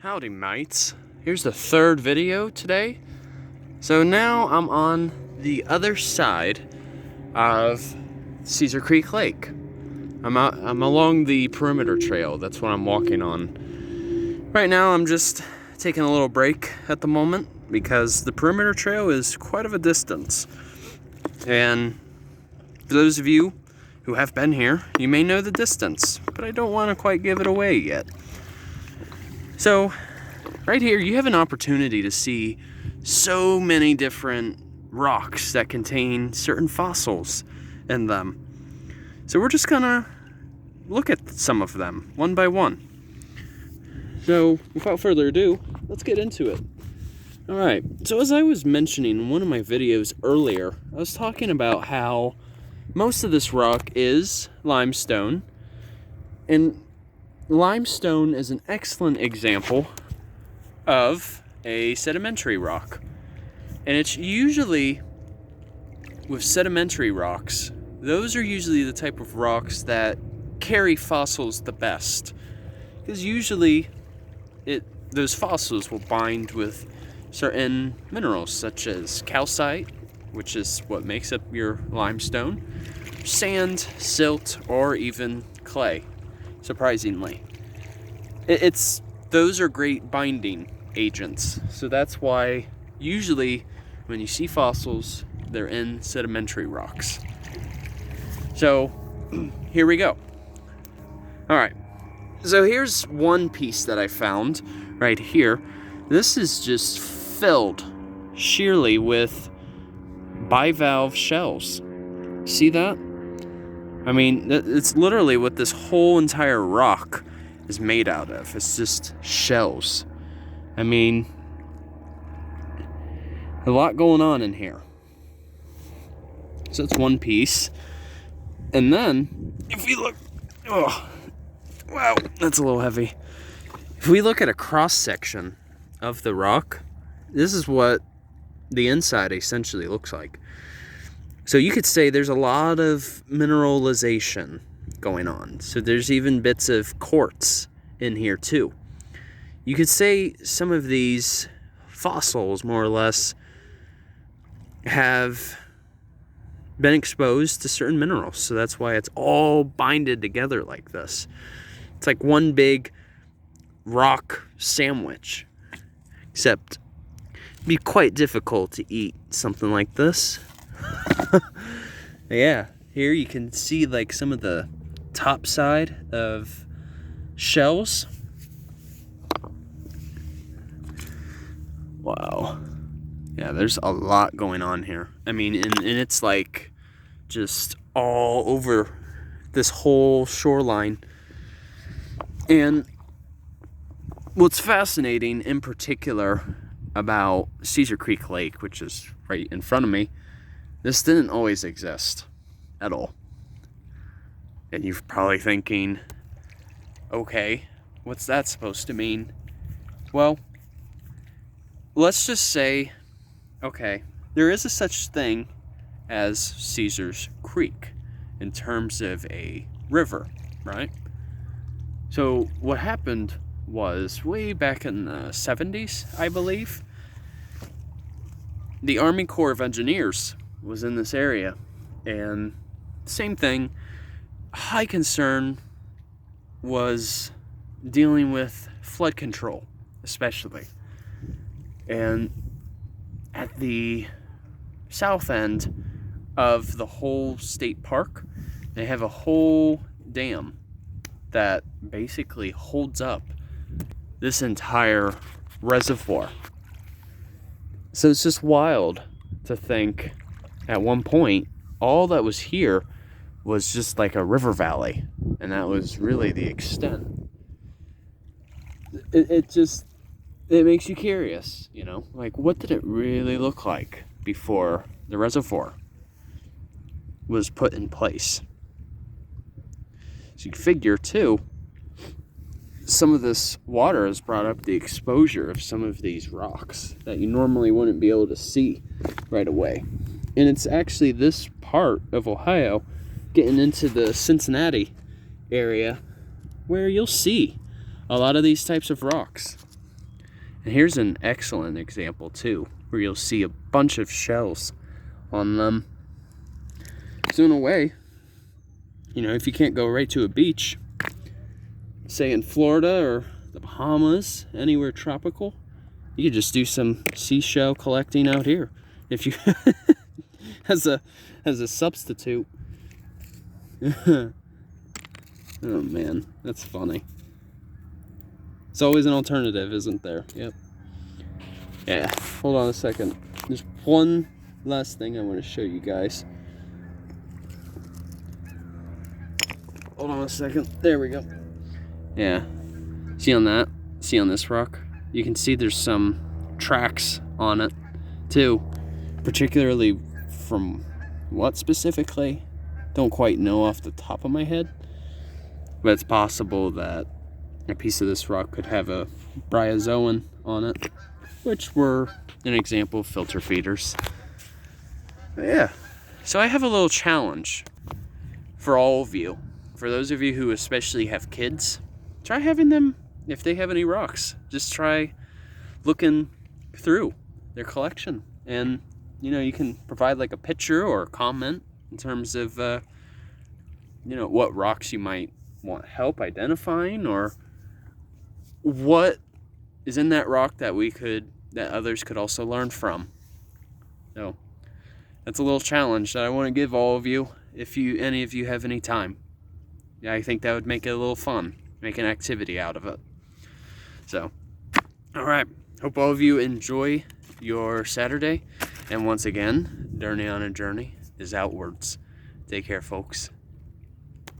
Howdy mates, here's the third video today. So now I'm on the other side of Cedar Creek Lake. I'm along the perimeter trail, that's what I'm walking on. Right now I'm just taking a little break at the moment because the perimeter trail is quite of a distance. And for those of you who have been here, you may know the distance, but I don't want to quite give it away yet. So, right here, you have an opportunity to see so many different rocks that contain certain fossils in them. So we're just gonna look at some of them, one by one. So, without further ado, let's get into it. Alright, so as I was mentioning in one of my videos earlier, I was talking about how most of this rock is limestone, and limestone is an excellent example of a sedimentary rock. And it's usually, with sedimentary rocks, those are usually the type of rocks that carry fossils the best. Because usually, those fossils will bind with certain minerals, such as calcite, which is what makes up your limestone, sand, silt, or even clay. Surprisingly, those are great binding agents. So that's why usually when you see fossils, they're in sedimentary rocks. So here we go. All right. So here's one piece that I found right here. This is just filled sheerly with bivalve shells. See that? I mean, it's literally what this whole entire rock is made out of. It's just shells. I mean, a lot going on in here. So that's one piece. And then, if we look, oh, wow, that's a little heavy. If we look at a cross section of the rock, this is what the inside essentially looks like. So you could say there's a lot of mineralization going on. So there's even bits of quartz in here too. You could say some of these fossils, more or less, have been exposed to certain minerals. So that's why it's all binded together like this. It's like one big rock sandwich. Except it'd be quite difficult to eat something like this. Yeah, here you can see like some of the top side of shells. Wow. Yeah, there's a lot going on here. I mean, and it's like just all over this whole shoreline. And what's fascinating in particular about Cedar Creek Lake, which is right in front of me, this didn't always exist at all. And you're probably thinking, okay, what's that supposed to mean? Well, let's just say, okay, there is a such thing as Caesar's Creek in terms of a river, right? So what happened was way back in the 70s, I believe, the Army Corps of Engineers was in this area, and same thing, high concern was dealing with flood control, especially. And at the south end of the whole state park, they have a whole dam that basically holds up this entire reservoir. So it's just wild to think at one point, all that was here was just like a river valley, and that was really the extent. It makes you curious, you know, like what did it really look like before the reservoir was put in place? So you figure too, some of this water has brought up the exposure of some of these rocks that you normally wouldn't be able to see right away. And it's actually this part of Ohio, getting into the Cincinnati area, where you'll see a lot of these types of rocks. And here's an excellent example too, where you'll see a bunch of shells on them. So in a way, you know, if you can't go right to a beach, say in Florida or the Bahamas, anywhere tropical, you could just do some seashell collecting out here. If you as a substitute. Oh man, that's funny. It's always an alternative, isn't there? Yep. Yeah, hold on a second. There's one last thing I want to show you guys. Hold on a second. There we go. Yeah. See on that? See on this rock? You can see there's some tracks on it too. Particularly from what specifically? Don't quite know off the top of my head. But it's possible that a piece of this rock could have a bryozoan on it, which were an example of filter feeders. But yeah. So I have a little challenge for all of you. For those of you who especially have kids, try having them, if they have any rocks, just try looking through their collection. And, you know, you can provide like a picture or a comment in terms of, you know, what rocks you might want help identifying, or what is in that rock that that others could also learn from. So that's a little challenge that I want to give all of you, if any of you have any time. Yeah, I think that would make it a little fun, make an activity out of it. So, all right. Hope all of you enjoy your Saturday. And once again, Journey on a Journey is outwards. Take care, folks.